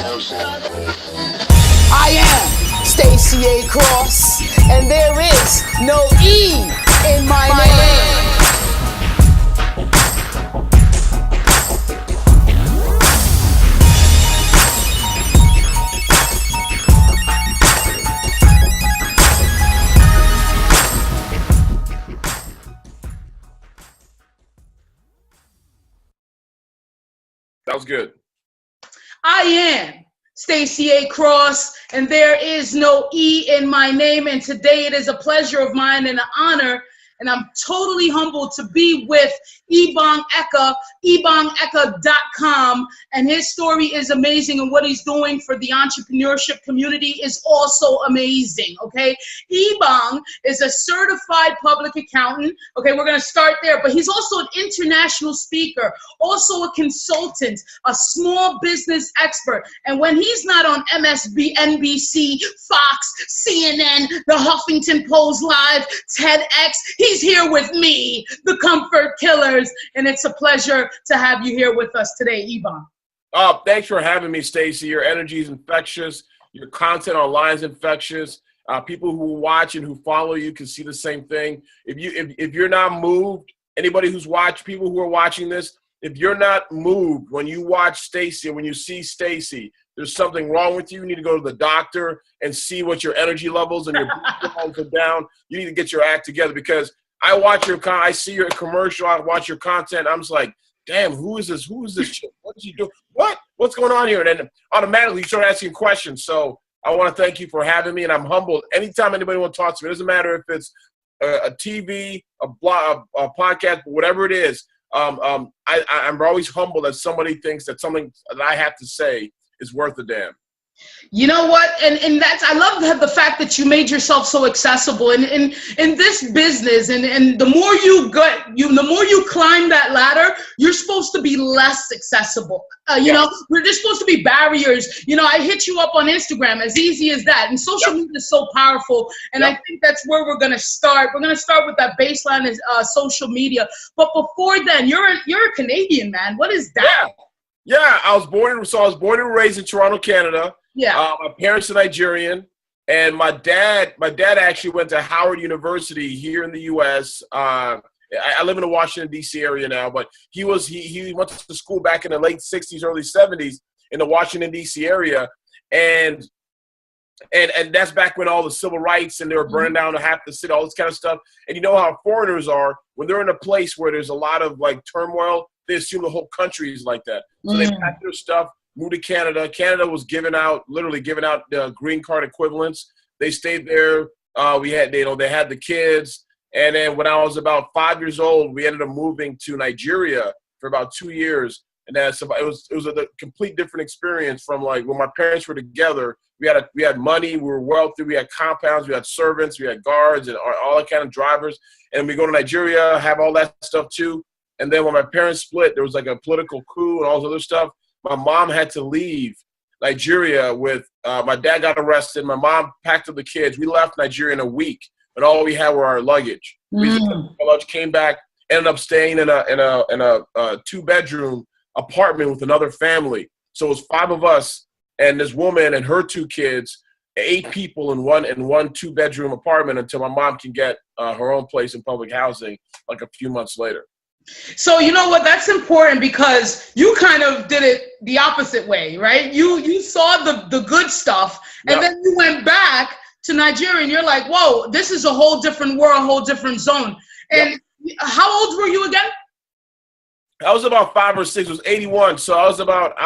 I am Stacey A. Cross, and there is no E in my name. That was good. I am Stacey A. Cross, and there is no E in my name. And today it is a pleasure of mine and an honor, and I'm totally humbled to be with Ebong Eka, ebongeka.com, and his story is amazing, and what he's doing for the entrepreneurship community is also amazing, okay? Ebong is a certified public accountant, okay? We're going to start there, but he's also an international speaker, also a consultant, a small business expert, and when he's not on MSNBC, Fox, CNN, the Huffington Post Live, TEDx, he's here with me, the Comfort Killers, and it's a pleasure to have you here with us today, Ebong. Oh, thanks for having me, Stacey. Your energy is infectious. Your content online is infectious. People who watch and who follow you can see the same thing. If you're not moved, anybody who's watched, people who are watching this, if you're not moved when you watch Stacey, when you see Stacey, there's something wrong with you. You need to go to the doctor and see what your energy levels and your levels are down. You need to get your act together, because I watch I see your commercial, I watch your content, I'm just like, damn, who is this? Who is this chick? What does he do? What's going on here? And then automatically you start asking questions. So I want to thank you for having me, and I'm humbled. Anytime anybody wants to talk to me, it doesn't matter if it's a TV, a blog, a podcast, whatever it is. I'm always humbled that somebody thinks that something that I have to say is worth a damn. You know what? And that's, I love the fact that you made yourself so accessible in this business. And the more the more you climb that ladder, you're supposed to be less accessible. You know, there's supposed to be barriers. You know, I hit you up on Instagram, as easy as that. And social media is so powerful. And I think that's where we're going to start. We're going to start with that baseline is social media. But before then, you're a Canadian, man. What is that? Yeah, I was born and raised in Toronto, Canada. Yeah. My parents are Nigerian, and my dad actually went to Howard University here in the U.S. I live in the Washington, D.C. area now, but he went to school back in the late 60s, early 70s in the Washington, D.C. area, and that's back when all the civil rights and they were burning down half the city, all this kind of stuff. And you know how foreigners are when they're in a place where there's a lot of like turmoil, they assume the whole country is like that. So they packed their stuff, moved to Canada. Canada was literally giving out the green card equivalents. They stayed there. They had the kids. And then when I was about 5 years old, we ended up moving to Nigeria for about 2 years. And it was a complete different experience from like when my parents were together. We had money, we were wealthy, we had compounds, we had servants, we had guards, and all that kind of drivers. And we go to Nigeria, have all that stuff too. And then when my parents split, there was like a political coup and all this other stuff. My mom had to leave Nigeria with my dad got arrested. My mom packed up the kids. We left Nigeria in a week, and all we had were our luggage. We came back, ended up staying in a 2-bedroom apartment with another family. So it was 5 of us and this woman and her 2 kids, 8 people in one 2-bedroom apartment until my mom can get her own place in public housing like a few months later. So you know what? That's important because you kind of did it the opposite way, right? You saw the good stuff, and then you went back to Nigeria, and you're like, whoa, this is a whole different world, a whole different zone. And how old were you again? I was about 5 or 6. It was 81, so I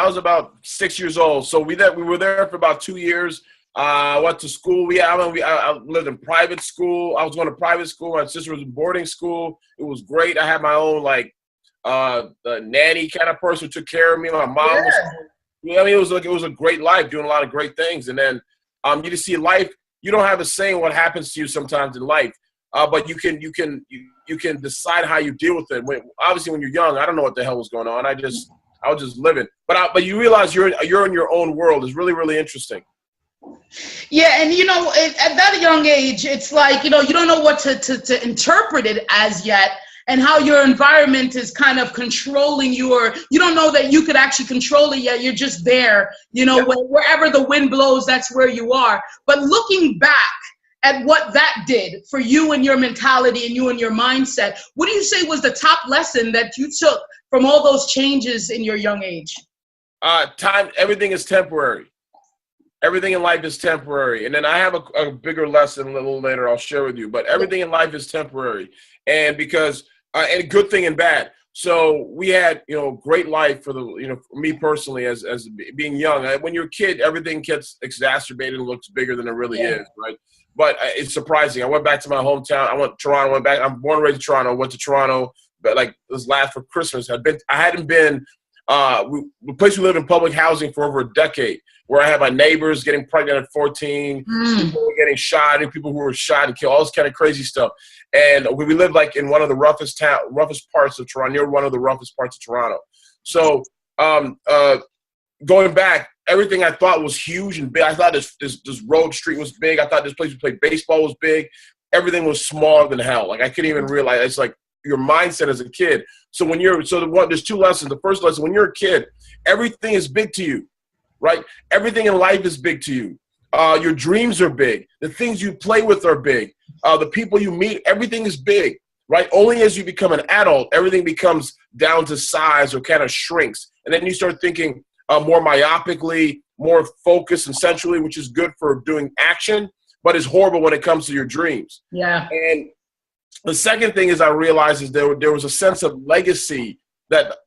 was about 6 years old. So we were there for about 2 years. I went to school. I lived in private school. I was going to private school. My sister was in boarding school. It was great. I had my own nanny kind of person who took care of me. My mom was. I mean, it was a great life, doing a lot of great things. And then you just see life. You don't have a say in what happens to you sometimes in life, but you can decide how you deal with it. Obviously, when you're young, I don't know what the hell was going on. I was just living. But you realize you're in your own world. It's really, really interesting. Yeah, and at that young age, it's like, you don't know what to interpret it as yet. and how your environment is kind of controlling you, or you don't know that you could actually control it yet. You're just there, you know, wherever the wind blows, that's where you are. But looking back at what that did for you and your mentality and you and your mindset, what do you say was the top lesson that you took from all those changes in your young age? Time, everything is temporary. Everything in life is temporary. And then I have a bigger lesson a little later I'll share with you. But everything in life is temporary. And because, and good thing and bad. So we had, you know, great life for the, you know, for me personally as being young. When you're a kid, everything gets exacerbated and looks bigger than it really is, right? But it's surprising. I went back to my hometown. I went to Toronto, went back. I'm born and raised in Toronto. Went to Toronto, but like this last for Christmas. I hadn't been, the place we lived in public housing for over a decade, where I had my neighbors getting pregnant at 14, people were getting shot, and people who were shot and killed, all this kind of crazy stuff. And we lived like in one of the roughest parts of Toronto, near one of the roughest parts of Toronto. So going back, everything I thought was huge and big. I thought this road street was big. I thought this place we played baseball was big. Everything was smaller than hell. Like I couldn't even realize. It's like your mindset as a kid. So when you're there's two lessons. The first lesson, when you're a kid, everything is big to you, right? Everything in life is big to you. Your dreams are big. The things you play with are big. The people you meet, everything is big, right? Only as you become an adult, everything becomes down to size or kind of shrinks. And then you start thinking more myopically, more focused and centrally, which is good for doing action, but is horrible when it comes to your dreams. Yeah. And the second thing is I realized is there was a sense of legacy that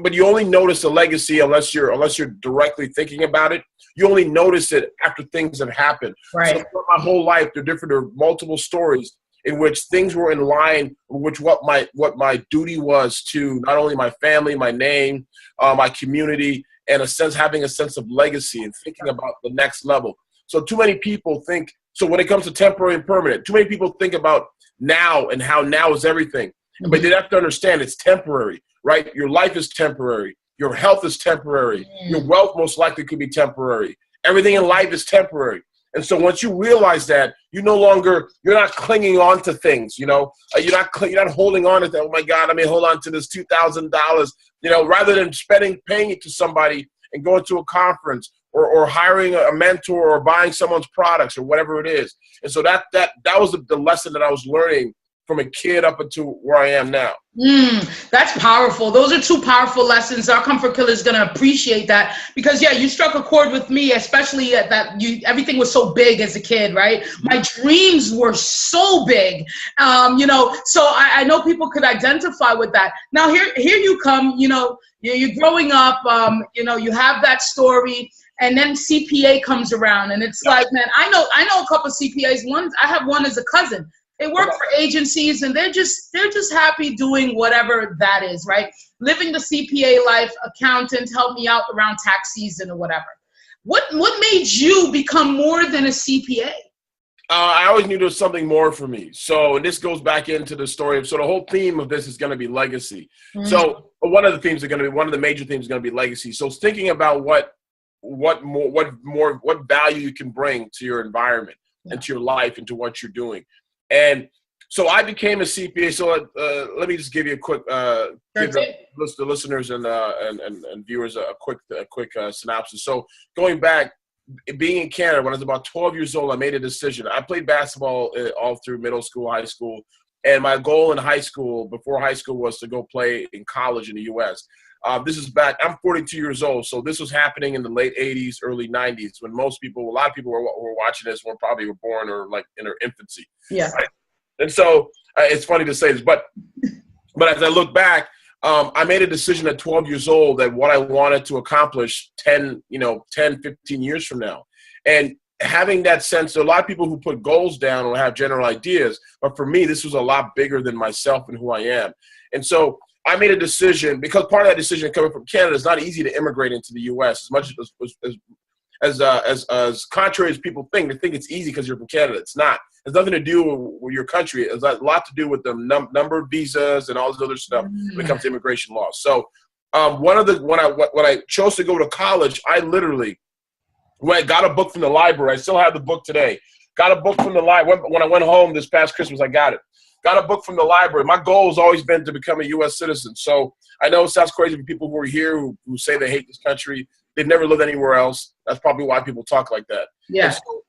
but you only notice the legacy unless you're directly thinking about it. You only notice it after things have happened. Right. So for my whole life, there are multiple stories in which things were in line with what my duty was to not only my family, my name, my community, and having a sense of legacy and thinking about the next level. So too many people think, so when it comes to temporary and permanent, too many people think about now and how now is everything. But they have to understand it's temporary, right? Your life is temporary. Your health is temporary. Your wealth most likely could be temporary. Everything in life is temporary. And so once you realize that, you're not clinging on to things, you know, you're not holding on to that. Oh my God, hold on to this $2,000, you know, rather than paying it to somebody and going to a conference or hiring a mentor or buying someone's products or whatever it is. And so that was the lesson that I was learning from a kid up until where I am now. That's powerful. Those are two powerful lessons. Our comfort killer is going to appreciate that because, yeah, you struck a chord with me, especially everything was so big as a kid, right? My dreams were so big, you know, so I know people could identify with that. Now, here you come, you know, you're growing up, you know, you have that story. And then CPA comes around and it's like, man, I know a couple of CPAs. I have one as a cousin. They work for agencies and they're just happy doing whatever that is, right? Living the CPA life, accountant, help me out around tax season or whatever. What made you become more than a CPA? I always knew there was something more for me. So this goes back into the story. So the whole theme of this is going to be legacy. So one of the major themes is going to be legacy. So thinking about what value you can bring to your environment and to your life and to what you're doing. And so I became a CPA. So let me just give you a quick, give the listeners and viewers a quick synopsis. So going back, being in Canada, when I was about 12 years old, I made a decision. I played basketball all through middle school, high school. And my goal in high school, before high school, was to go play in college in the U.S. This is back, I'm 42 years old, so this was happening in the late 80s, early 90s, when a lot of people were watching this were born or like in their infancy. Yeah. Right? And so it's funny to say this, but as I look back, I made a decision at 12 years old that what I wanted to accomplish 10, 15 years from now. And having that sense, there are a lot of people who put goals down or have general ideas, but for me, this was a lot bigger than myself and who I am. And so I made a decision, because part of that decision coming from Canada, it's not easy to immigrate into the U.S. as much as contrary as people think. They think it's easy because you're from Canada. It's not. It has nothing to do with your country. It has a lot to do with the number of visas and all this other stuff when it comes to immigration laws. So when I chose to go to college, I literally got a book from the library. I still have the book today. Got a book from the library. When I went home this past Christmas, I got it. got a book from the library. My goal has always been to become a U.S. citizen. So I know it sounds crazy for people who are here who say they hate this country. They've never lived anywhere else. That's probably why people talk like that. Yeah. So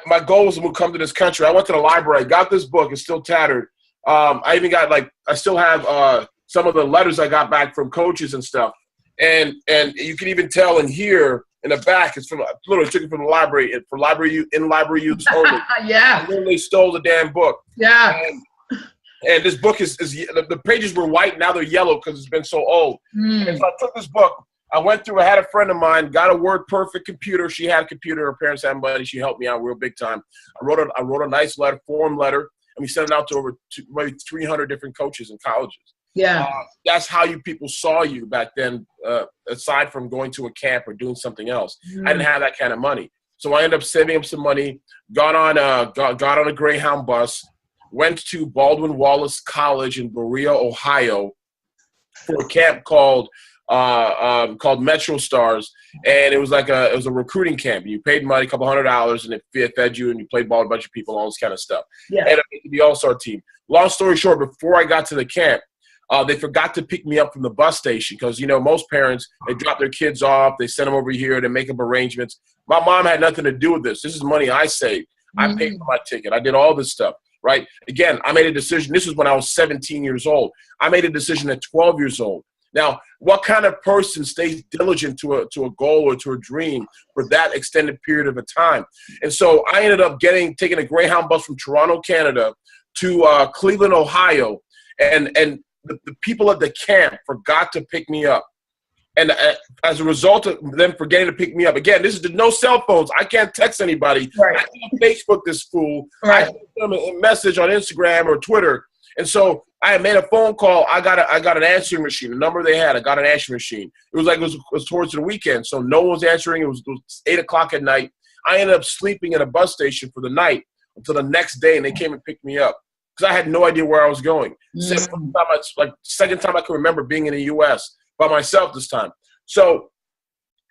my goal was to come to this country. I went to the library. I got this book. It's still tattered. I even got I still have some of the letters I got back from coaches and stuff. And you can even tell and hear in the back, it's from literally took it from the library for library use only. Yeah. And then they stole the damn book. Yeah. And this book is the pages were white, now they're yellow because it's been so old. And so I took this book. I went through. I had a friend of mine got a WordPerfect computer. She had a computer. Her parents had money. She helped me out real big time. I wrote a nice form letter, and we sent it out to maybe 300 different coaches and colleges. Yeah. That's how people saw you back then, aside from going to a camp or doing something else. I didn't have that kind of money. So I ended up saving up some money, got on a Greyhound bus, went to Baldwin Wallace College in Berea, Ohio, for a camp called Metro Stars. And it was a recruiting camp. You paid money, $200, and it fed you, and you played ball with a bunch of people, all this kind of stuff. Yeah. And I made the All-Star team. Long story short, before I got to the camp, they forgot to pick me up from the bus station because, most parents, they drop their kids off, they send them over here, they make up arrangements. My mom had nothing to do with this. This is money I saved. I paid for my ticket. I did all this stuff, right? Again, I made a decision. This is when I was 17 years old. I made a decision at 12 years old. Now, what kind of person stays diligent to a goal or to a dream for that extended period of a time? And so I ended up taking a Greyhound bus from Toronto, Canada, to Cleveland, Ohio, and the people at the camp forgot to pick me up. And as a result of them forgetting to pick me up, again, this is no cell phones. I can't text anybody. Right. I can't Facebook this fool. Right. I sent them a message on Instagram or Twitter. And so I had made a phone call. I got an answering machine. The number they had, I got an answering machine. It was towards the weekend, so no one was answering. It was 8 o'clock at night. I ended up sleeping at a bus station for the night until the next day, and they came and picked me up because I had no idea where I was going. Second time I can remember being in the U.S. by myself this time. So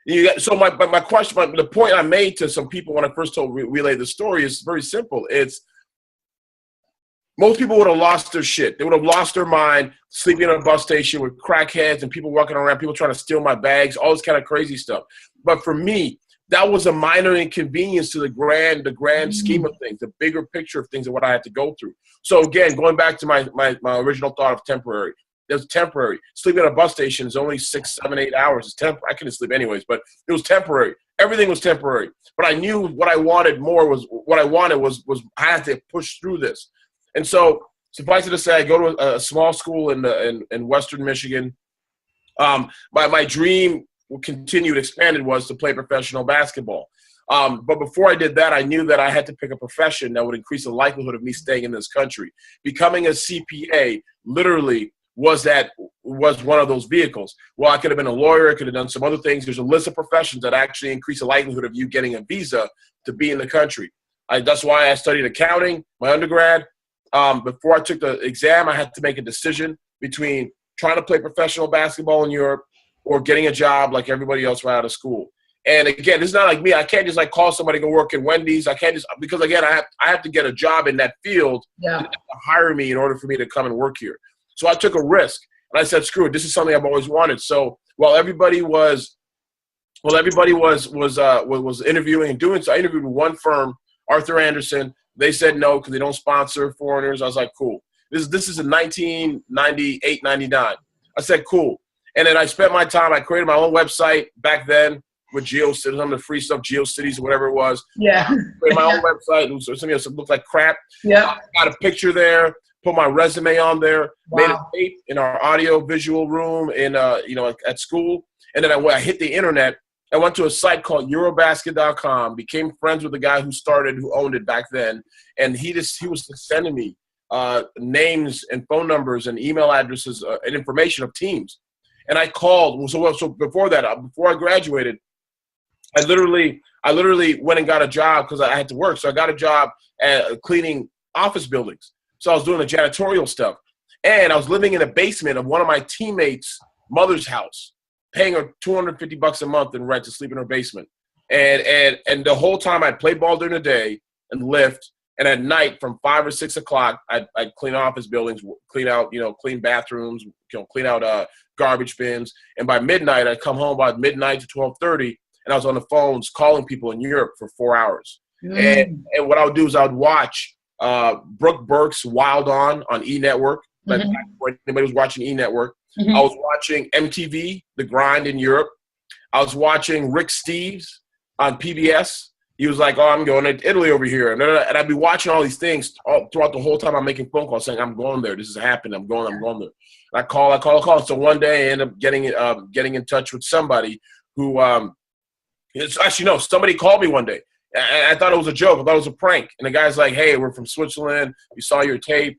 my question, the point I made to some people when I first relayed the story is very simple. It's most people would have lost their shit. They would have lost their mind sleeping in a bus station with crackheads and people walking around, people trying to steal my bags, all this kind of crazy stuff. But for me, that was a minor inconvenience to the grand scheme of things, the bigger picture of things and what I had to go through. So again, going back to my original thought of temporary. It was temporary. Sleeping at a bus station is only 6, 7, 8 hours. It's temporary. I couldn't sleep anyways, but it was temporary. Everything was temporary. But I knew what I wanted was I had to push through this. And so suffice it to say, I go to a small school in Western Michigan. My dream continued, expanded, was to play professional basketball. But before I did that, I knew that I had to pick a profession that would increase the likelihood of me staying in this country. Becoming a CPA literally was one of those vehicles. Well, I could have been a lawyer. I could have done some other things. There's a list of professions that actually increase the likelihood of you getting a visa to be in the country. That's why I studied accounting, my undergrad. Before I took the exam, I had to make a decision between trying to play professional basketball in Europe or getting a job like everybody else right out of school. And again, it's not like me. I can't just call somebody to go work in Wendy's. I can't because again, I have to get a job in that field to hire me in order for me to come and work here. So I took a risk and I said, screw it. This is something I've always wanted. So while everybody was interviewing and doing so, I interviewed with one firm, Arthur Anderson. They said no because they don't sponsor foreigners. I was like, cool. This is in 1998, 99. I said, cool. And then I spent my time. I created my own website back then with GeoCities, some of the free stuff, GeoCities or whatever it was. Yeah. Created my own website. It was something else that looked like crap. Yeah. Got a picture there. Put my resume on there. Wow. Made a tape in our audio visual room in at school. And then I hit the internet. I went to a site called Eurobasket.com, became friends with the guy who owned it back then. And he was sending me names and phone numbers and email addresses and information of teams. And I called. So before that, before I graduated, I literally went and got a job because I had to work. So I got a job at cleaning office buildings. So I was doing the janitorial stuff. And I was living in a basement of one of my teammates' mother's house, paying her $250 a month in rent to sleep in her basement. And the whole time I'd play ball during the day and lift And at night, from 5 or 6 o'clock, I'd clean office buildings, clean out, clean bathrooms, clean out garbage bins. And by midnight, I'd come home by midnight to 12:30, and I was on the phones calling people in Europe for 4 hours. And what I would do is I would watch Brooke Burke's Wild On E! Network. Like before anybody was watching E! Network. I was watching MTV, The Grind in Europe. I was watching Rick Steves on PBS. He was like, oh, I'm going to Italy over here. And I'd be watching all these things throughout the whole time I'm making phone calls saying, I'm going there. This is happening. I'm going there. And I call. So one day I end up getting in touch with somebody who somebody called me one day. And I thought it was a joke. I thought it was a prank. And the guy's like, hey, we're from Switzerland. We saw your tape.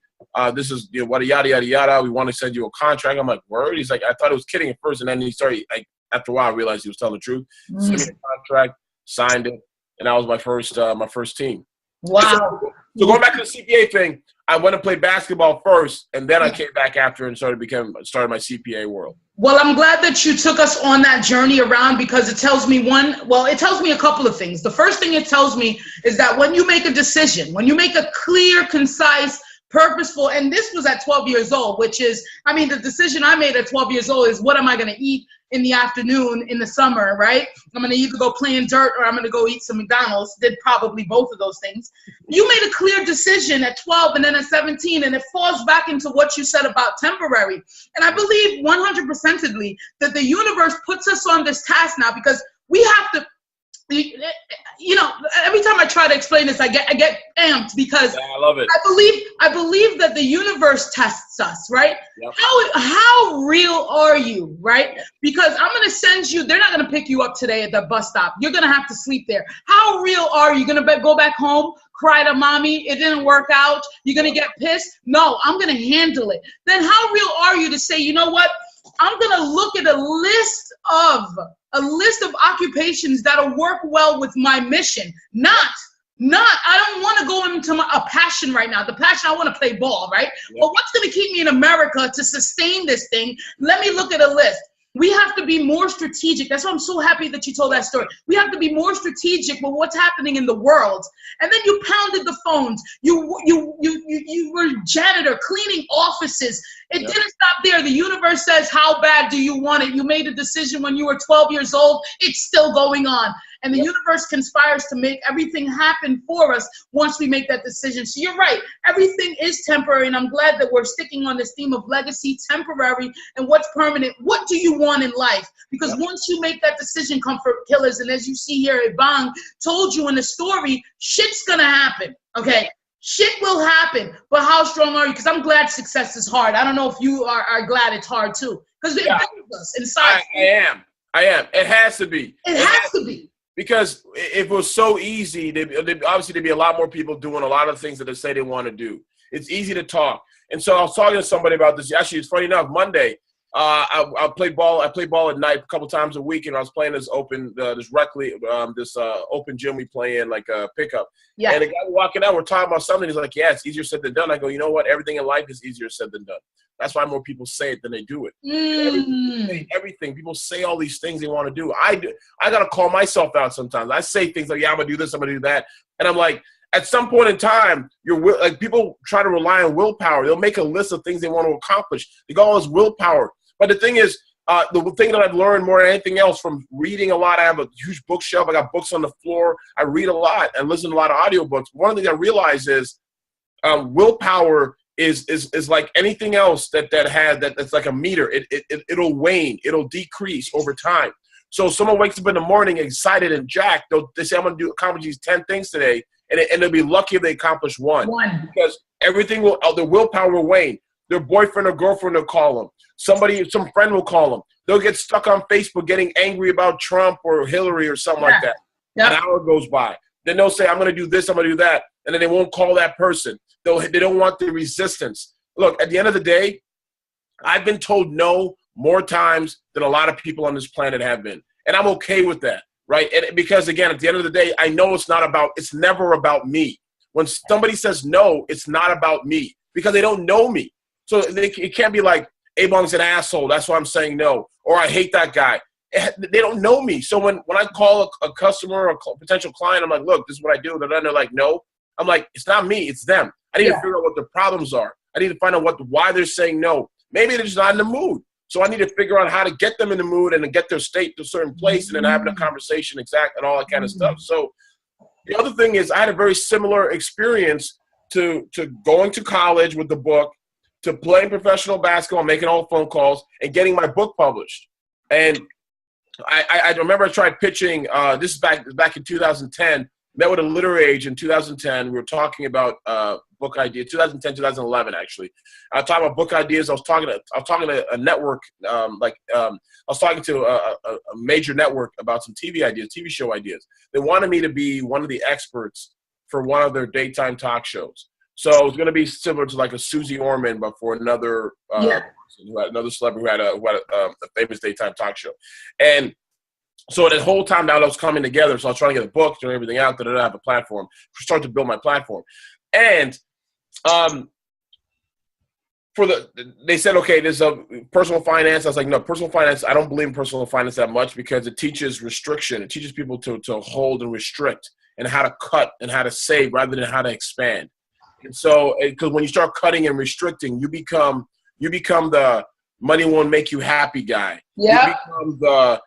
This is yada, yada, yada. We want to send you a contract. I'm like, word? He's like, I thought it was kidding at first. And then he started, after a while, I realized he was telling the truth. Sent me a contract, signed it. And that was my first team. Wow. So going back to the CPA thing, I went and played basketball first, and then I came back after and started my CPA world. Well, I'm glad that you took us on that journey around, because it tells me it tells me a couple of things. The first thing it tells me is that when you make a decision, when you make a clear, concise, purposeful, and this was at 12 years old, which is, the decision I made at 12 years old is, what am I going to eat in the afternoon in the summer, right? I'm going to either go play in dirt or I'm going to go eat some McDonald's. Did probably both of those things. You made a clear decision at 12 and then at 17, and it falls back into what you said about temporary. And I believe 100%ly that the universe puts us on this task now, because we have to, every time I try to explain this, I get amped, because I love it. I believe that the universe tests us, right? Yep. How real are you, right? Because I'm gonna send you. They're not gonna pick you up today at the bus stop. You're gonna have to sleep there. How real are you? Gonna go back home, cry to mommy? It didn't work out. You're gonna get pissed? No, I'm gonna handle it. Then how real are you to say, you know what? I'm gonna look at a list of occupations that'll work well with my mission. I don't want to go into a passion right now. The passion, I want to play ball, right? Yep. But what's going to keep me in America to sustain this thing? Let me look at a list. We have to be more strategic. That's why I'm so happy that you told that story. We have to be more strategic with what's happening in the world. And then you pounded the phones. You were janitor, cleaning offices. It didn't stop there. The universe says, how bad do you want it? You made a decision when you were 12 years old. It's still going on. And the universe conspires to make everything happen for us once we make that decision. So you're right. Everything is temporary. And I'm glad that we're sticking on this theme of legacy, temporary, and what's permanent. What do you want in life? Because once you make that decision, comfort killers, and as you see here, Ebong told you in the story, shit's going to happen. Okay. Shit will happen, but how strong are you? Because I'm glad success is hard. I don't know if you are glad it's hard too. Because it builds us inside. I am. It has to be. It has to be. Because if it was so easy, obviously there'd be a lot more people doing a lot of things that they say they want to do. It's easy to talk. And so I was talking to somebody about this. Actually, it's funny enough, Monday, I play ball at night a couple times a week, and I was playing this open gym we play in, like a pickup. Yeah. And a guy walking out, we're talking about something. He's like, yeah, it's easier said than done. I go, you know what? Everything in life is easier said than done. That's why more people say it than they do it. Everything. People say all these things they want to do. I got to call myself out sometimes. I say things like, yeah, I'm going to do this, I'm going to do that. And I'm like, at some point in time, people try to rely on willpower. They'll make a list of things they want to accomplish. They go, oh, it's willpower. But the thing is, the thing that I've learned more than anything else from reading a lot, I have a huge bookshelf. I got books on the floor. I read a lot and listen to a lot of audiobooks. One of the things I realize is willpower is like anything else that's like a meter. It'll wane. It'll decrease over time. So someone wakes up in the morning excited and jacked. They say, I'm going to accomplish these 10 things today. And they'll be lucky if they accomplish one. Because the willpower will wane. Their boyfriend or girlfriend will call them. Some friend will call them. They'll get stuck on Facebook getting angry about Trump or Hillary or something like that. An hour goes by. Then they'll say, I'm going to do this, I'm going to do that. And then they won't call that person. They don't want the resistance. Look, at the end of the day, I've been told no more times than a lot of people on this planet have been. And I'm okay with that, right? And because, again, at the end of the day, I know it's never about me. When somebody says no, it's not about me because they don't know me. So it can't be like, Ebong's an asshole, that's why I'm saying no. Or I hate that guy. They don't know me. So when I call a customer or a potential client, I'm like, look, this is what I do. And then they're like, no. I'm like, it's not me, it's them. I need to figure out what the problems are. I need to find out why they're saying no. Maybe they're just not in the mood. So I need to figure out how to get them in the mood and to get their state to a certain place and then having a conversation and all that kind of stuff. So the other thing is I had a very similar experience to going to college with the book, to playing professional basketball, making all the phone calls, and getting my book published. And I remember I tried pitching, this is back in 2010, met with a literary agent in 2010. We were talking about book ideas, 2010, 2011, actually. I was talking about book ideas. I was talking to a network, I was talking to a major network about some TV ideas, TV show ideas. They wanted me to be one of the experts for one of their daytime talk shows. So it was going to be similar to like a Susie Orman, but for another another celebrity who had a famous daytime talk show. And so that whole time that was coming together, so I was trying to get a book, doing everything out, that I have a platform, start to build my platform. And they said, okay, there's a personal finance. I was like, no, personal finance, I don't believe in personal finance that much because it teaches restriction. It teaches people to hold and restrict and how to cut and how to save rather than how to expand. And so, because when you start cutting and restricting, you become the money won't make you happy guy. Yeah. You become the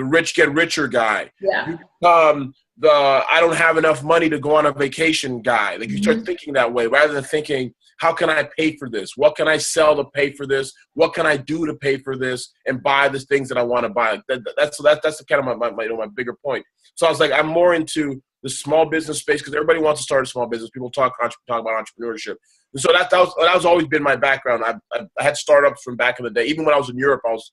rich get richer guy. Yeah. You become the I don't have enough money to go on a vacation guy. Like you start thinking that way rather than thinking, how can I pay for this? What can I sell to pay for this? What can I do to pay for this and buy the things that I want to buy? That's the kind of my bigger point. So I was like, I'm more into the small business space because everybody wants to start a small business. People talk about entrepreneurship. And so that was always been my background. I had startups from back in the day. Even when I was in Europe, I was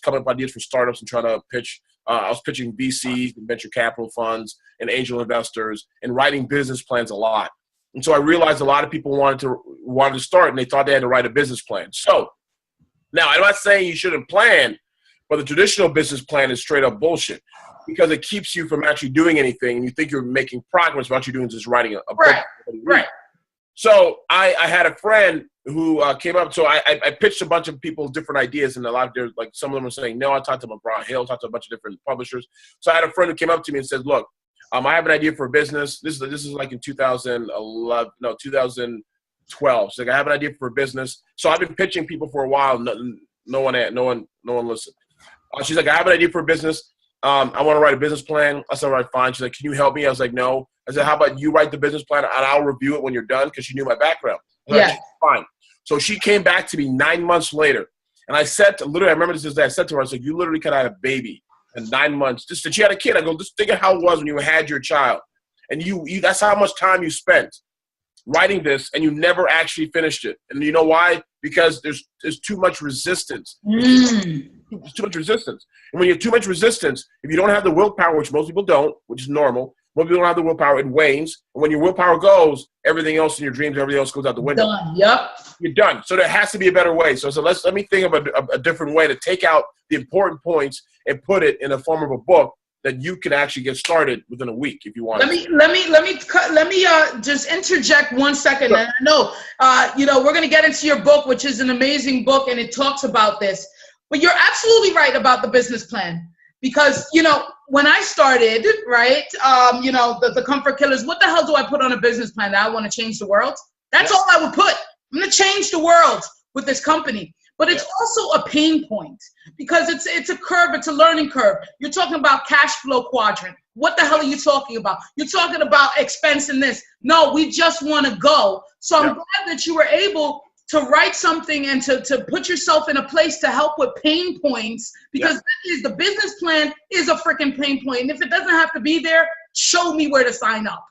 coming up with ideas for startups and trying to pitch. I was pitching VCs and venture capital funds and angel investors and writing business plans a lot. And so I realized a lot of people wanted to start and they thought they had to write a business plan. So now I'm not saying you shouldn't plan, but the traditional business plan is straight up bullshit because it keeps you from actually doing anything and you think you're making progress, what you're doing is just writing a book. Right. So I had a friend who came up. So I pitched a bunch of people different ideas, and a lot of like some of them were saying no. I talked to McGraw Hill, talked to a bunch of different publishers. So I had a friend who came up to me and said, "Look, I have an idea for a business. This is like in 2012. So like I have an idea for a business. So I've been pitching people for a while. No one listened. She's like, I have an idea for a business. I want to write a business plan. I said, all right, fine. She's like, can you help me? I was like, no. I said, how about you write the business plan and I'll review it when you're done because she knew my background. Yeah. Like, fine. So she came back to me 9 months later. And I said I remember this day, I said to her, I said, you literally could have a baby in 9 months. Just she had a kid. I go, just think of how it was when you had your child. And you that's how much time you spent writing this and you never actually finished it. And you know why? Because there's too much resistance. There's too much resistance. And when you have too much resistance, if you don't have the willpower, which most people don't, which is normal, most people don't have the willpower, it wanes. And when your willpower goes, everything else in your dreams, everything else goes out the window. Done. Yep. You're done. So there has to be a better way. So let me think of a different way to take out the important points and put it in the form of a book that you can actually get started within a week if you want. Let me just interject 1 second. Sure. And I know we're gonna get into your book, which is an amazing book, and it talks about this. But you're absolutely right about the business plan because when I started, right, the comfort killers. What the hell do I put on a business plan? That I want to change the world. That's all I would put. I'm gonna change the world with this company. But it's also a pain point because it's a curve, it's a learning curve. You're talking about cash flow quadrant. What the hell are you talking about? You're talking about expense in this. No, we just want to go. So I'm glad that you were able to write something and to put yourself in a place to help with pain points because that is the business plan is a freaking pain point. And if it doesn't have to be there, show me where to sign up.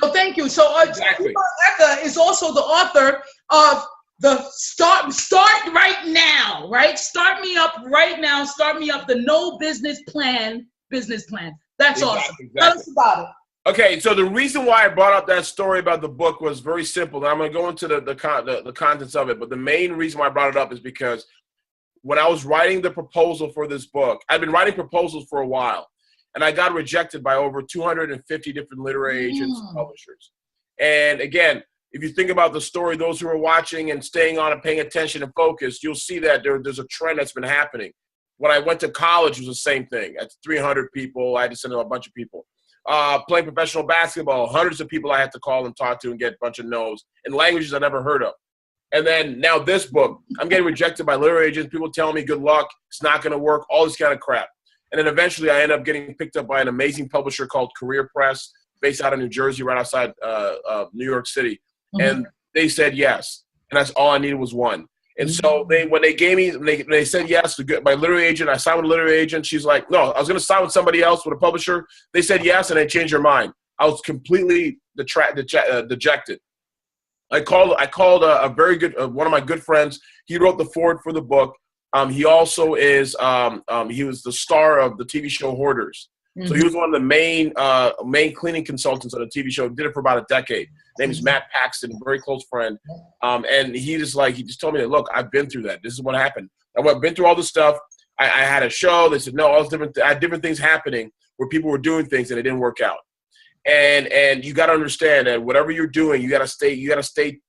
So thank you. So Ebong Eka is also the author of the start right now, right? Start me up right now. Start me up. The No Business Plan. That's awesome. Exactly. Tell us about it. Okay, so the reason why I brought up that story about the book was very simple. And I'm going to go into the contents of it. But the main reason why I brought it up is because when I was writing the proposal for this book, I've been writing proposals for a while. And I got rejected by over 250 different literary agents and publishers. And again, if you think about the story, those who are watching and staying on and paying attention and focused, you'll see that there's a trend that's been happening. When I went to college, it was the same thing. At 300 people, I had to send out a bunch of people. playing professional basketball, hundreds of people I had to call and talk to and get a bunch of no's in languages I never heard of. And then now this book, I'm getting rejected by literary agents. People telling me good luck, it's not going to work, all this kind of crap. And then eventually I end up getting picked up by an amazing publisher called Career Press, based out of New Jersey, right outside New York City. And they said yes. And that's all I needed was one. And so when they said yes, my literary agent, I signed with a literary agent. She's like, no, I was going to sign with somebody else, with a publisher. They said yes, and they changed their mind. I was completely dejected. I called a very good one of my good friends. He wrote the foreword for the book. He also is he was the star of the TV show Hoarders. So he was one of the main cleaning consultants on the TV show. Did it for about a decade. His name is Matt Paxton, very close friend. And he just told me that, look, I've been through that. This is what happened. I've been through all this stuff. I had a show. They said no, all different. I had different things happening where people were doing things and it didn't work out. And you got to understand that whatever you're doing, you got to stay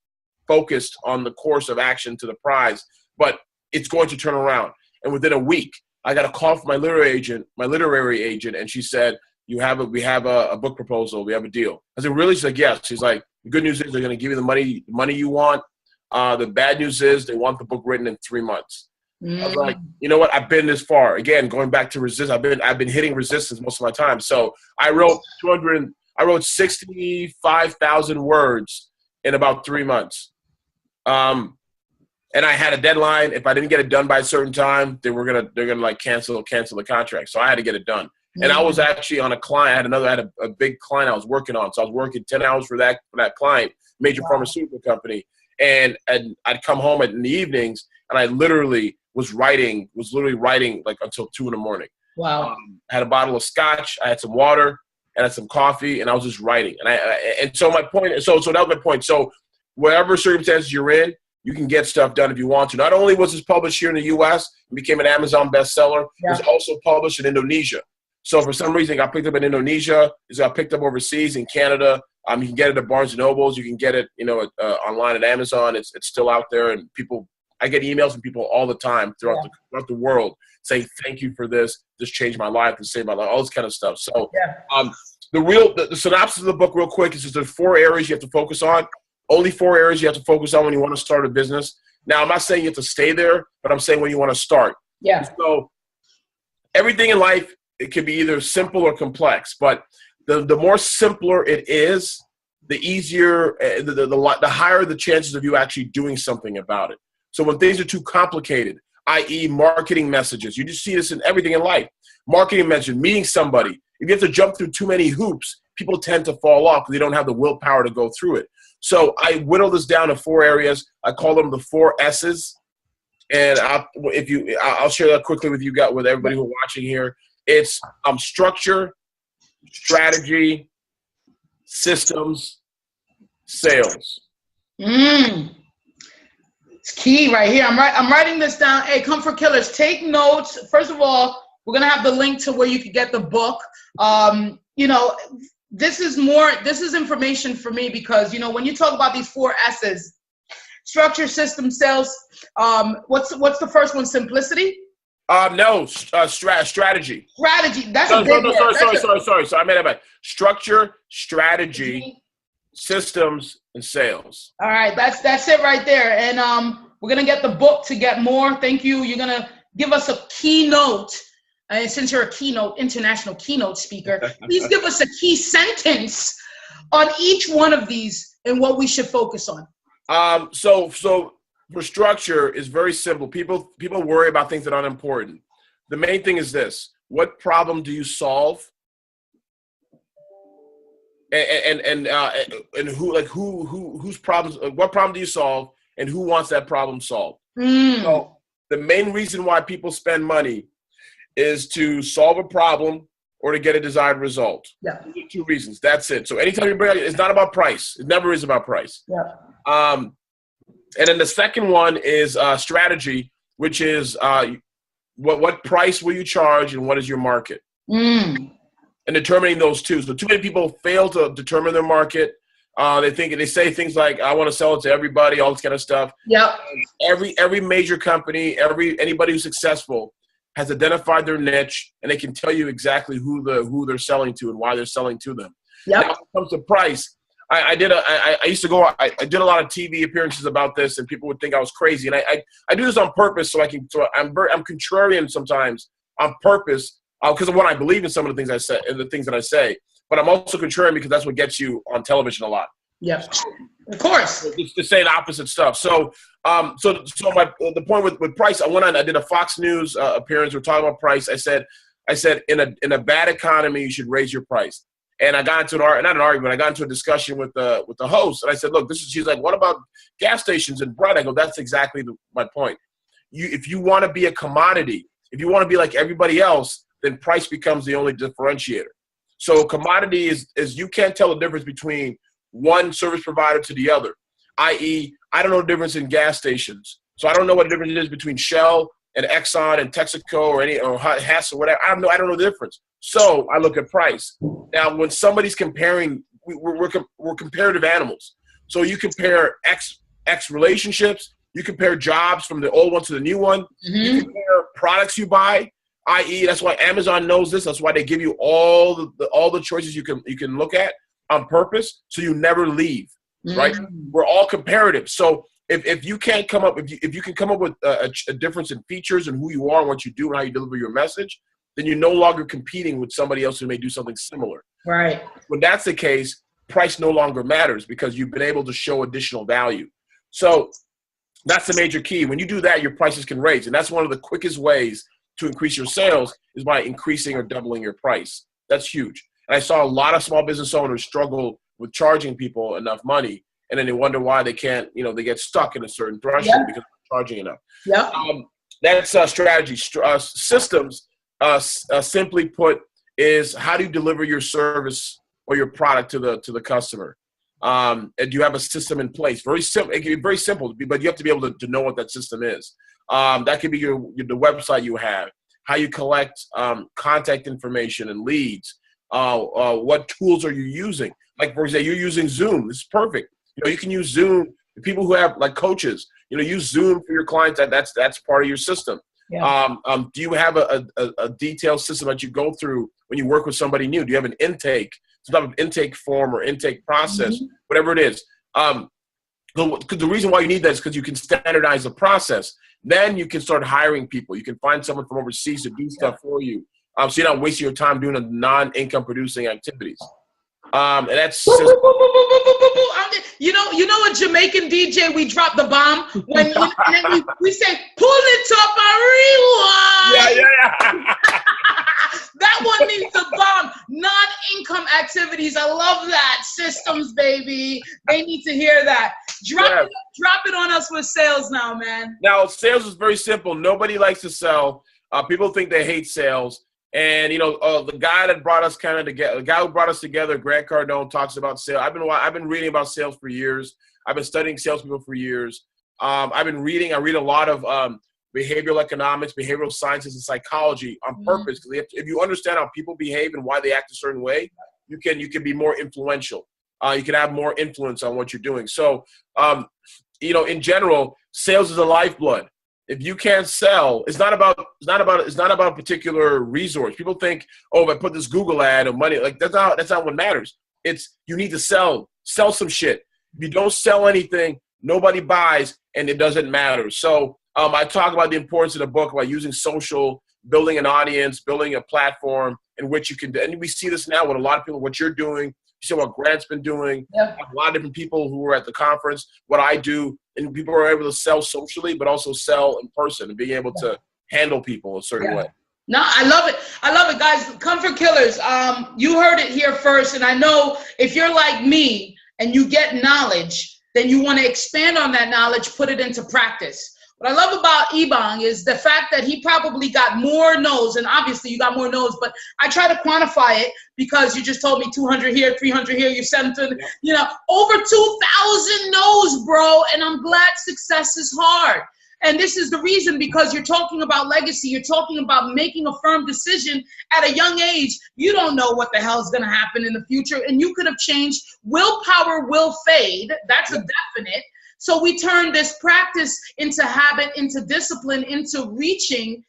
focused on the course of action to the prize. But it's going to turn around. And within a week, I got a call from my literary agent, and she said, we have a book proposal. We have a deal. I said, really? She's like, yes. She's like, the good news is they're going to give you the money you want. The bad news is they want the book written in 3 months. I was like, you know what? I've been this far. Again, going back to resist, I've been hitting resistance most of my time. So I wrote 65,000 words in about 3 months. And I had a deadline. If I didn't get it done by a certain time, they're gonna like cancel the contract. So I had to get it done. And I was actually on a client. I had a big client I was working on. So I was working 10 hours for that client, major pharmaceutical company. And I'd come home in the evenings, and I literally was writing like until 2 a.m. Wow. I had a bottle of scotch. I had some water. I had some coffee, and I was just writing. And so my point. So that was my point. So whatever circumstances you're in, you can get stuff done if you want to. Not only was this published here in the U.S., it became an Amazon bestseller, it was also published in Indonesia. So for some reason, it got picked up in Indonesia. It got picked up overseas in Canada. You can get it at Barnes & Nobles. You can get it, online at Amazon. It's still out there. And I get emails from people all the time throughout the world saying, thank you for this. This changed my life. This saved my life, all this kind of stuff. So the synopsis of the book real quick is just there's 4 areas you have to focus on. Only 4 areas you have to focus on when you want to start a business. Now, I'm not saying you have to stay there, but I'm saying when you want to start. Yeah. So everything in life, it can be either simple or complex, but the more simpler it is, the easier, the higher the chances of you actually doing something about it. So when things are too complicated, i.e. marketing messages, you just see this in everything in life. Marketing message, meeting somebody. If you have to jump through too many hoops, people tend to fall off because they don't have the willpower to go through it. So I whittled this down to 4 areas. I call them the 4 S's. And I'll share that quickly with you guys, with everybody who's watching here. It's structure, strategy, systems, sales. It's key right here. I'm writing this down. Hey, Comfort Killers, take notes. First of all, we're gonna have the link to where you can get the book. This is information for me because, when you talk about these 4 S's, structure, system, sales, what's the first one? Simplicity? No, strategy. Strategy. That's sorry. So I made that back. Structure, strategy, systems, and sales. All right, that's it right there. And we're gonna get the book to get more. Thank you. You're gonna give us a keynote. And since you're a international keynote speaker, please give us a key sentence on each one of these and what we should focus on. So for structure is very simple. People worry about things that aren't important. The main thing is this: what problem do you solve? And whose problems? What problem do you solve? And who wants that problem solved? So the main reason why people spend money is to solve a problem or to get a desired result. Yeah. 2 reasons. That's it. So anytime you bring it, it's not about price. It never is about price. Yeah. And then the second one is strategy, which is what price will you charge and what is your market? And determining those two. So too many people fail to determine their market. They say things like, I want to sell it to everybody, all this kind of stuff. Yeah. Every major company, anybody who's successful has identified their niche, and they can tell you exactly who they're selling to and why they're selling to them. Yep. Now, when it comes to price, I did a lot of TV appearances about this, and people would think I was crazy. And I do this on purpose, so I'm contrarian sometimes on purpose because of what I believe in some of the things I say and the things that I say. But I'm also contrarian because that's what gets you on television a lot. Yep. Of course. Just to say the opposite stuff. So the point with price, I did a Fox News appearance. We're talking about price. I said in a bad economy, you should raise your price. And I got into not an argument. I got into a discussion with the host, and I said, "Look, she's like, what about gas stations and bread?" I go, "That's exactly my point. If you want to be a commodity, if you want to be like everybody else, then price becomes the only differentiator. So commodity is you can't tell the difference between one service provider to the other. I.e., I don't know the difference in gas stations, so I don't know what the difference is between Shell and Exxon and Texaco or Hess or whatever. I don't know the difference. So I look at price. Now, when somebody's comparing, we're comparative animals. So you compare X relationships, you compare jobs from the old one to the new one, you compare products you buy, i.e., that's why Amazon knows this. That's why they give you all the choices you can look at on purpose, so you never leave, right? We're all comparative. So if you can't come up, if you can come up with a difference in features and who you are and what you do and how you deliver your message, then you're no longer competing with somebody else who may do something similar. Right. When that's the case, price no longer matters because you've been able to show additional value. So that's the major key. When you do that, your prices can raise. And that's one of the quickest ways to increase your sales is by increasing or doubling your price. That's huge. And I saw a lot of small business owners struggle with charging people enough money. And then they wonder why they can't, they get stuck in a certain threshold because they're charging enough. Yeah. That's strategy. Systems, simply put, is how do you deliver your service or your product to the customer? And do you have a system in place? Very simple. It can be very simple, but you have to be able to know what that system is. That could be the website you have, how you collect contact information and leads. What tools are you using? Like, for example, you're using Zoom. This is perfect. You can use Zoom. People who have like coaches, use Zoom for your clients. That's part of your system. Yeah. Do you have a detailed system that you go through when you work with somebody new? Do you have an intake, some type of intake form or intake process, whatever it is? The reason why you need that is because you can standardize the process. Then you can start hiring people. You can find someone from overseas to do stuff for you. So you're not wasting your time doing non-income producing activities. And that's you know a Jamaican DJ, we drop the bomb when and then we say pull it up and rewind. Yeah. That one needs a bomb. Non-income activities. I love that. Systems, baby. They need to hear that. Drop it on us with sales now, man. Now, sales is very simple. Nobody likes to sell. People think they hate sales. And, the guy that brought us together, the guy who brought us together, Grant Cardone, talks about sales. I've been reading about sales for years. I've been studying salespeople for years. I read a lot of behavioral economics, behavioral sciences, and psychology on purpose. Because if you understand how people behave and why they act a certain way, you can be more influential. You can have more influence on what you're doing. So, in general, sales is a lifeblood. If you can't sell, it's not about a particular resource. People think, if I put this Google ad or money, like that's not what matters. It's you need to sell some shit. If you don't sell anything, nobody buys, and it doesn't matter. So I talk about the importance of the book about using social, building an audience, building a platform in which you can. And we see this now with a lot of people. What you're doing, you see what Grant's been doing. Yep. A lot of different people who were at the conference. What I do. And people are able to sell socially, but also sell in person and being able to handle people a certain way. No, I love it, guys. Comfort Killers. You heard it here first, and I know if you're like me and you get knowledge, then you want to expand on that knowledge, put it into practice. What I love about Ebong is the fact that he probably got more no's, and obviously you got more no's, but I try to quantify it because you just told me 200 here, 300 here, you sent to, over 2,000 no's, bro, and I'm glad success is hard. And this is the reason, because you're talking about legacy, you're talking about making a firm decision at a young age. You don't know what the hell is going to happen in the future, and you could have changed. Willpower will fade. That's a definite. So we turn this practice into habit, into discipline, into reaching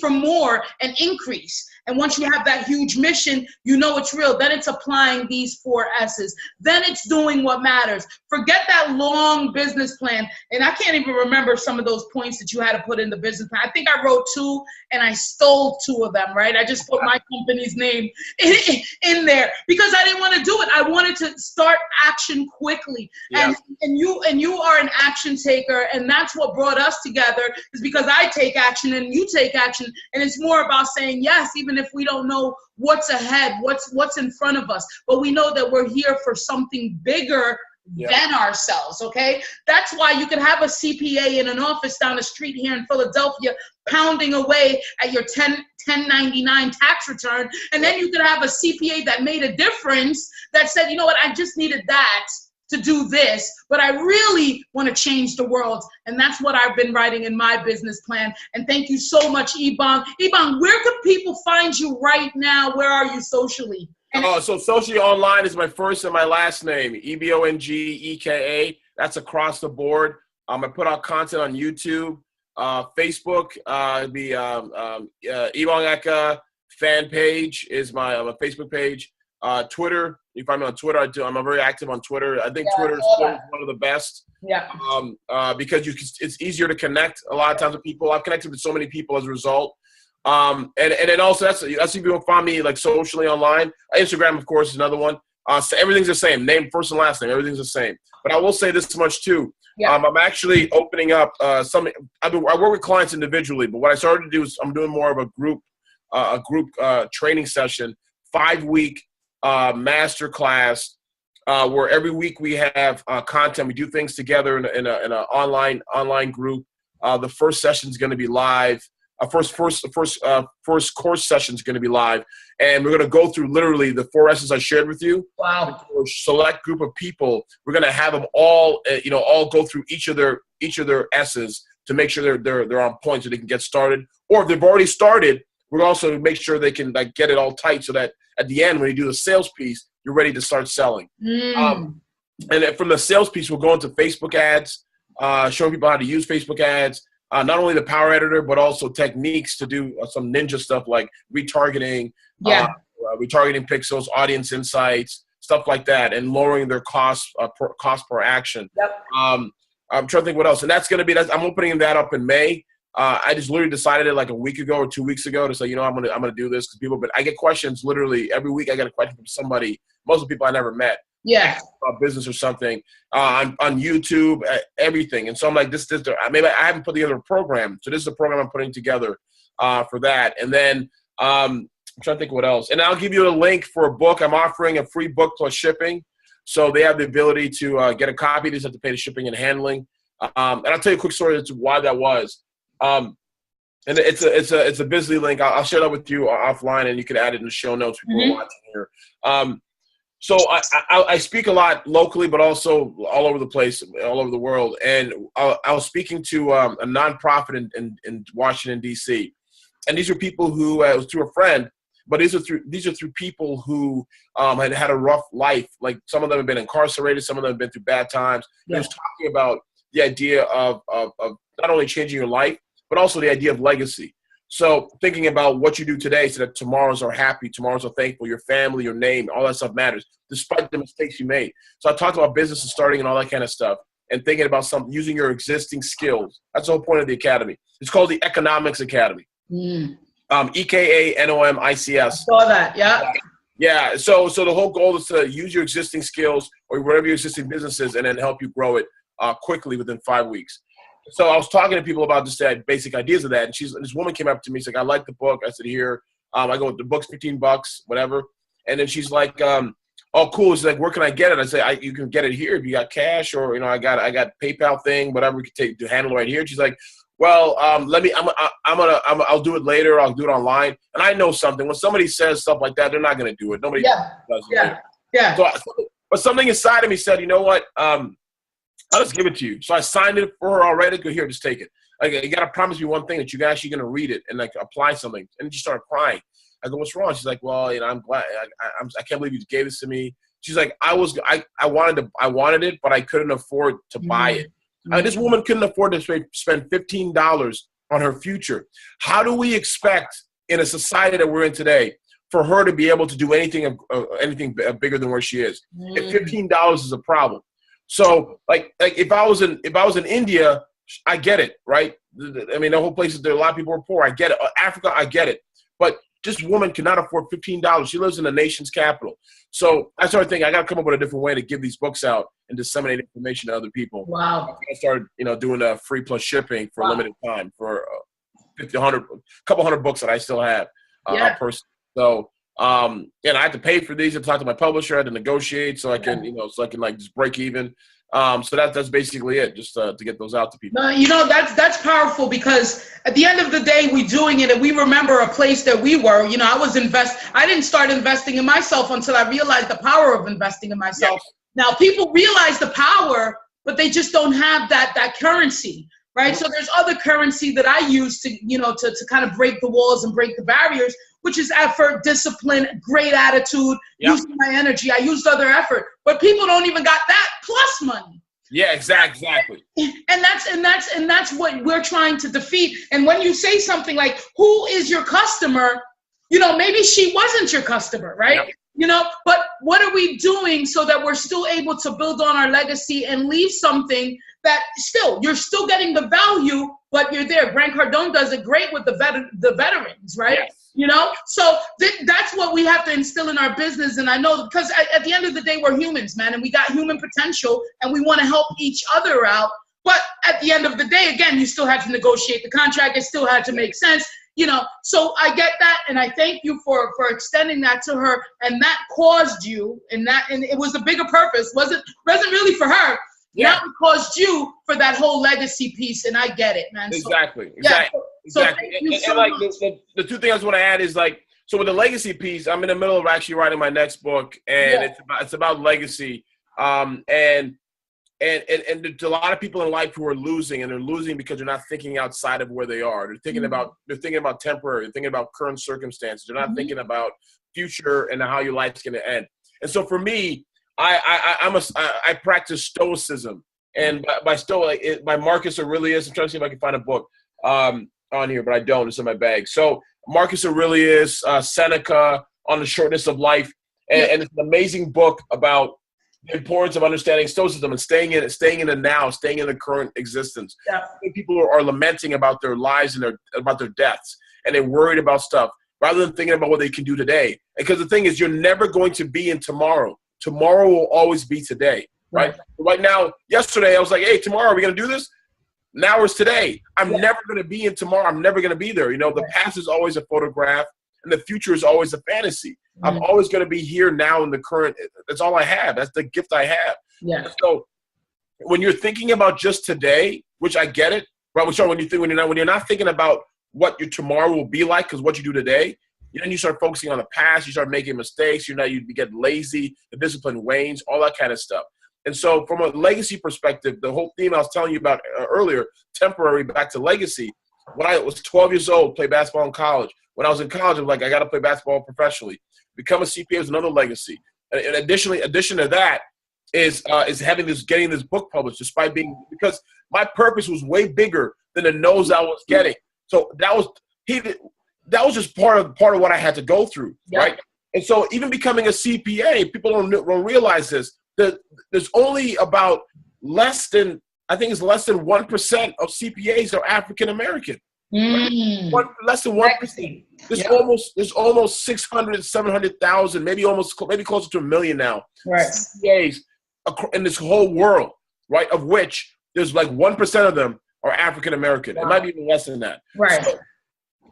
for more and increase. And once you have that huge mission, you know it's real. Then it's applying these 4 S's. Then it's doing what matters. Forget that long business plan. And I can't even remember some of those points that you had to put in the business plan. I think I wrote 2 and I stole 2 of them, right? I just put my company's name in there because I didn't want to do it. I wanted to start action quickly. Yeah. And you are an action taker, and that's what brought us together, is because I take action and you take action. And it's more about saying yes, even if we don't know what's ahead, what's in front of us, but we know that we're here for something bigger than ourselves, okay? That's why you can have a CPA in an office down the street here in Philadelphia pounding away at your 1099 tax return, and then you could have a CPA that made a difference, that said, you know what, I just needed that to do this, but I really want to change the world. And that's what I've been writing in my business plan. And thank you so much, Ebong. Ebong, where can people find you right now? Where are you socially? So socially online is my first and my last name, EBONGEKA. That's across the board. I put out content on YouTube, Facebook. The Ebong Eka fan page is my Facebook page. Twitter, you find me on Twitter. I'm very active on Twitter. I think Twitter is one of the best. Yeah. Because it's easier to connect a lot of times with people. I've connected with so many people as a result. And then also that's if you can find me like socially online. Instagram, of course, is another one. So everything's the same. Name, first and last name, everything's the same. But I will say this much too. Yeah. I'm actually opening up I work with clients individually, but what I started to do is I'm doing more of a group training session, 5-week master class, where every week we have content. We do things together in an online group. The first session is going to be live. First course session is going to be live, and we're going to go through literally the 4 S's I shared with you. Wow! For a select group of people, we're going to have them all go through each of their S's to make sure they're on point so they can get started. Or if they've already started, we're also make sure they can get it all tight so that at the end when you do the sales piece, you're ready to start selling. And then from the sales piece, we'll go into Facebook ads, showing people how to use Facebook ads. Not only the power editor, but also techniques to do some ninja stuff like retargeting, retargeting pixels, audience insights, stuff like that, and lowering their cost per action. Yep. I'm trying to think what else, and that's going to be. I'm opening that up in May. I just literally decided it like a week ago or 2 weeks ago to say, I'm gonna do this because but I get questions literally every week. I get a question from somebody, most of the people I never met. Yeah. About business or something on YouTube, everything. And so I'm like, maybe I haven't put together a program. So this is a program I'm putting together for that. And then I'm trying to think what else. And I'll give you a link for a book. I'm offering a free book plus shipping. So they have the ability to get a copy. They just have to pay the shipping and handling. And I'll tell you a quick story as to why that was. And it's a Bizly link. I'll share that with you offline, and you can add it in the show notes. People are watching here. So I speak a lot locally, but also all over the place, all over the world. And I was speaking to a nonprofit in Washington, D.C. And these are people who it was through a friend, but these are through people who had a rough life. Like some of them have been incarcerated, some of them have been through bad times. Yeah. He was talking about the idea of not only changing your life, but also the idea of legacy. So thinking about what you do today so that tomorrows are happy, tomorrows are thankful, your family, your name, all that stuff matters, despite the mistakes you made. So I talked about business and starting and all that kind of stuff and thinking about using your existing skills. That's the whole point of the academy. It's called the Economics Academy. EKANOMICS. I saw that, yeah. Yeah, so the whole goal is to use your existing skills or whatever your existing business is and then help you grow it quickly within 5 weeks. So I was talking to people about just that basic ideas of that, and this woman came up to me. She's like, "I like the book." I said, "Here." I go, "The book's $15, whatever." And then she's like, "Oh, cool." She's like, "Where can I get it?" I say, "You can get it here if you got cash, or I got PayPal thing, whatever we could take to handle right here." She's like, "Well, I'll do it later. I'll do it online." And I know something. When somebody says stuff like that, they're not going to do it. Nobody does it. Yeah. So, but something inside of me said, "You know what? I'll just give it to you." So I signed it for her already. Go, here, just take it. Like, you got to promise me one thing, that you're actually going to read it and like apply something. And she started crying. I go, "What's wrong?" She's like, "Well, I'm glad. I can't believe you gave this to me." She's like, I wanted it, but I couldn't afford to buy it. I mean, this woman couldn't afford to spend $15 on her future. How do we expect in a society that we're in today for her to be able to do anything bigger than where she is? If $15 is a problem. So like if I was in India, I get it, right? I mean, the whole place there, a lot of people are poor. I get it. Africa, I get it. But this woman cannot afford $15. She lives in the nation's capital. So I started thinking, I got to come up with a different way to give these books out and disseminate information to other people. Wow. I started, doing a free plus shipping for a limited time for a couple hundred books that I still have personally. So, and I had to pay for these. I talked to my publisher. I had to negotiate so I can, like just break even. So that's basically it, just to get those out to people. That's powerful, because at the end of the day, we're doing it and we remember a place that we were. I didn't start investing in myself until I realized the power of investing in myself. Yes. Now, people realize the power, but they just don't have that currency, right? So there's other currency that I use to kind of break the walls and break the barriers, which is effort, discipline, great attitude, using my energy. I used other effort, but people don't even got that plus money. Yeah, exactly. And that's what we're trying to defeat. And when you say something like, who is your customer? Maybe she wasn't your customer, right? Yep. But what are we doing so that we're still able to build on our legacy and leave something that you're still getting the value, but you're there. Grant Cardone does it great with the veterans, right? Yes. So that's what we have to instill in our business. And I know, because at the end of the day, we're humans, man, and we got human potential and we want to help each other out. But at the end of the day, again, you still had to negotiate the contract. It still had to make sense. So I get that, and I thank you for extending that to her, and that caused you, and it was a bigger purpose. Wasn't really for her. Yeah. That caused you for that whole legacy piece, and I get it, man. Exactly. So thank you so much. The two things I want to add is so with the legacy piece, I'm in the middle of actually writing my next book, and it's about legacy, and there's a lot of people in life who are losing, and they're losing because they're not thinking outside of where they are. They're thinking about temporary. They're thinking about current circumstances. They're not thinking about future and how your life's going to end. And so for me, I practice stoicism, and by Marcus Aurelius. I'm trying to see if I can find a book on here, but I don't. It's in my bag. So Marcus Aurelius, Seneca, On the Shortness of Life, and it's an amazing book about the importance of understanding stoicism and staying in the now, staying in the current existence. Yeah. People are lamenting about their lives and about their deaths, and they're worried about stuff rather than thinking about what they can do today. Because the thing is, you're never going to be in tomorrow. Tomorrow will always be today, right? Right now, yesterday, I was like, hey, tomorrow, are we going to do this? Now it's today. I'm never going to be in tomorrow. I'm never going to be there. The past is always a photograph, and the future is always a fantasy. I'm always going to be here now in the current. That's all I have. That's the gift I have. Yeah. So when you're thinking about just today, which I get it, right? When you're not thinking about what your tomorrow will be like, because what you do today, then you start focusing on the past. You start making mistakes. You get lazy. The discipline wanes. All that kind of stuff. And so from a legacy perspective, the whole theme I was telling you about earlier, temporary back to legacy. When I was 12 years old, played basketball in college. When I was in college, I was like, I got to play basketball professionally. Become a CPA is another legacy. And addition to that is getting this book published, because my purpose was way bigger than the nose I was getting. So that was just part of what I had to go through, right? And so even becoming a CPA, people don't realize this. There's only about less than 1% of CPAs are African American. Right? Less than 1%. There's almost 600,000, 700,000, maybe closer to 1 million now. Right. CPAs in this whole world, right? Of which there's like 1% of them are African American. Wow. It might be even less than that. Right.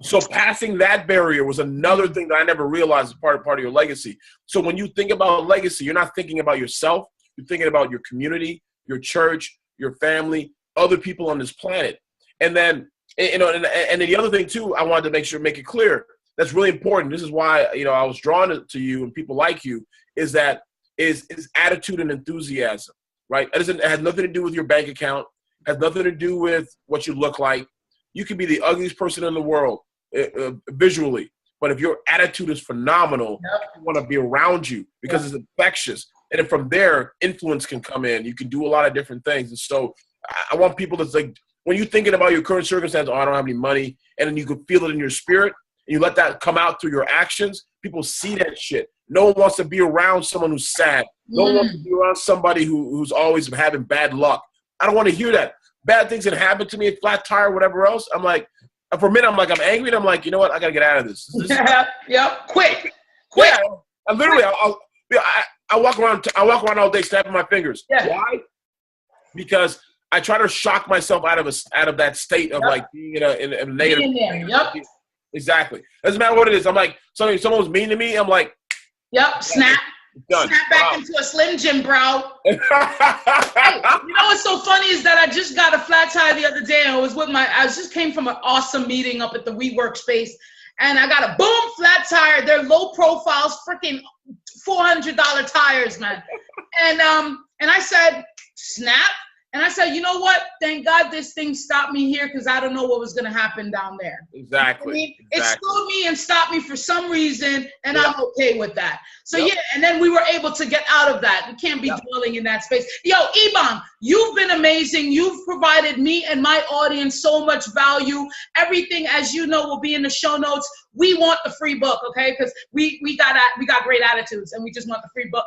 So passing that barrier was another thing that I never realized is part of your legacy. So when you think about legacy, you're not thinking about yourself. You're thinking about your community, your church, your family, other people on this planet. And then, and then the other thing too, I wanted to make it clear, that's really important. This is why, I was drawn to you and people like you, is attitude and enthusiasm, right? It has nothing to do with your bank account, has nothing to do with what you look like. You can be the ugliest person in the world visually, but if your attitude is phenomenal, people want to be around you because it's infectious. And then from there, influence can come in. You can do a lot of different things. And so I want people that's like, when you're thinking about your current circumstance, oh, I don't have any money, and then you can feel it in your spirit, and you let that come out through your actions, people see that shit. No one wants to be around someone who's sad. No one wants to be around somebody who's always having bad luck. I don't want to hear that. Bad things that happen to me, flat tire, whatever else. I'm like, for a minute, I'm like, I'm angry, and I'm like, you know what? I got to get out of this. Yep, quick. Yeah, I literally, I walk around all day snapping my fingers. Yeah. Why? Because I try to shock myself out of that state of like being in a negative. Yep. Exactly. Doesn't matter what it is. I'm like, someone was mean to me. I'm like, yep. Snap. Done. Snap back into a Slim Jim, bro. Hey, you know what's so funny is that I just got a flat tire the other day. I just came from an awesome meeting up at the WeWork space, and I got a boom flat tire. They're low profiles, freaking $400 tires, man. And I said, snap. And I said, you know what? Thank God this thing stopped me here, because I don't know what was going to happen down there. Exactly. I mean, it slowed me and stopped me for some reason, and I'm okay with that. So, yeah, and then we were able to get out of that. We can't be dwelling in that space. Yo, Ebong, you've been amazing. You've provided me and my audience so much value. Everything, as you know, will be in the show notes. We want the free book, okay? Because we got great attitudes, and we just want the free book.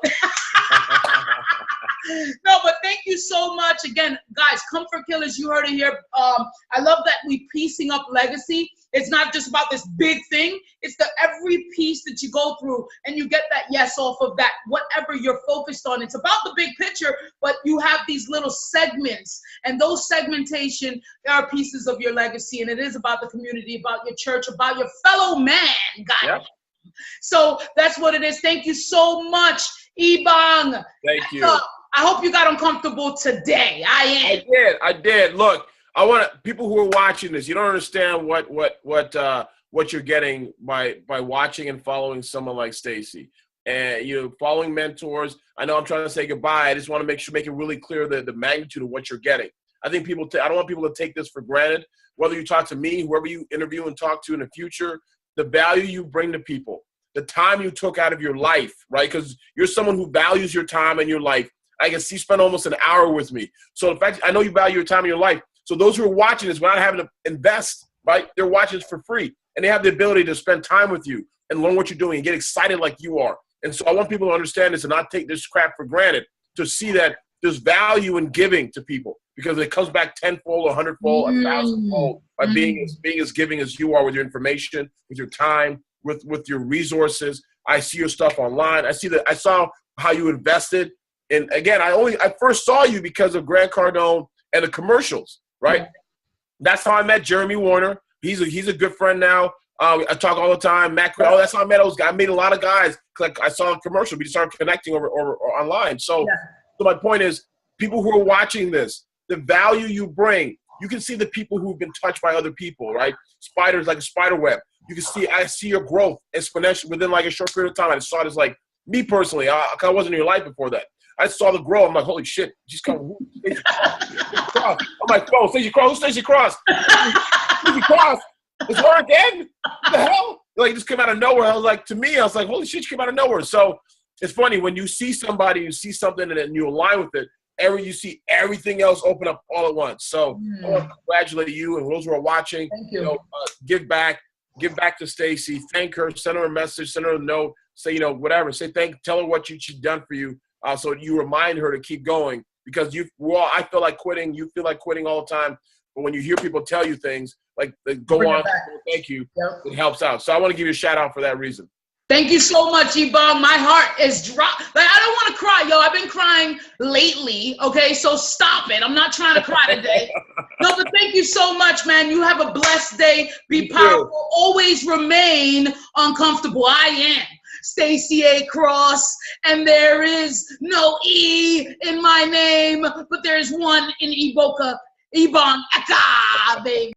No, but thank you so much. Again, guys, Comfort Killers, you heard it here. I love that we piecing up legacy. It's not just about this big thing. It's the every piece that you go through, and you get that yes off of that, whatever you're focused on. It's about the big picture, but you have these little segments, and those segmentation are pieces of your legacy, and it is about the community, about your church, about your fellow man, guys. So that's what it is. Thank you so much, Ebong. Thank you. I hope you got uncomfortable today. I did. Look, I want people who are watching this. You don't understand what you're getting by watching and following someone like Stacy, and following mentors. I know I'm trying to say goodbye. I just want to make it really clear the magnitude of what you're getting. I think I don't want people to take this for granted. Whether you talk to me, whoever you interview and talk to in the future, the value you bring to people, the time you took out of your life, right? Because you're someone who values your time and your life. I can see you spend almost an hour with me. So in fact, I know you value your time and your life. So those who are watching this, without having to invest, right? They're watching this for free, and they have the ability to spend time with you and learn what you're doing and get excited like you are. And so I want people to understand this and not take this crap for granted, to see that there's value in giving to people, because it comes back tenfold, 100-fold, 1,000-fold by being as giving as you are with your information, with your time, with your resources. I see your stuff online. I saw how you invested. And again, I first saw you because of Grant Cardone and the commercials, right? Yeah. That's how I met Jeremy Warner. He's a good friend now. I talk all the time. Matt, that's how I met those guys. I met a lot of guys. Like I saw a commercial. We started connecting over online. So my point is, people who are watching this, the value you bring, you can see the people who've been touched by other people, right? Spiders, like a spider web. I see your growth exponentially within like a short period of time. I saw this, like me personally. I wasn't in your life before that. I saw the growth. I'm like, holy shit. She's coming. I'm like, oh, Stacey Cross. Who's Stacey Cross? Stacey Cross. It's her again? What the hell? Like, it just came out of nowhere. I was like, holy shit, she came out of nowhere. So it's funny when you see somebody, you see something, and then you align with it. You see everything else open up all at once. So I want to congratulate you and those who are watching. Thank you. Give back to Stacy. Thank her. Send her a message. Send her a note. Say, whatever. Tell her what she's done for you. So you remind her to keep going, because I feel like quitting. You feel like quitting all the time. But when you hear people tell you things like go on, thank you, it helps out. So I want to give you a shout out for that reason. Thank you so much, Ebong. My heart is dropped. Like, I don't want to cry, yo. I've been crying lately, okay? So stop it. I'm not trying to cry today. No, but thank you so much, man. You have a blessed day. Be powerful. Always remain uncomfortable. I am Stacey A. Cross, and there is no E in my name, but there's one in Ebong Eka, baby.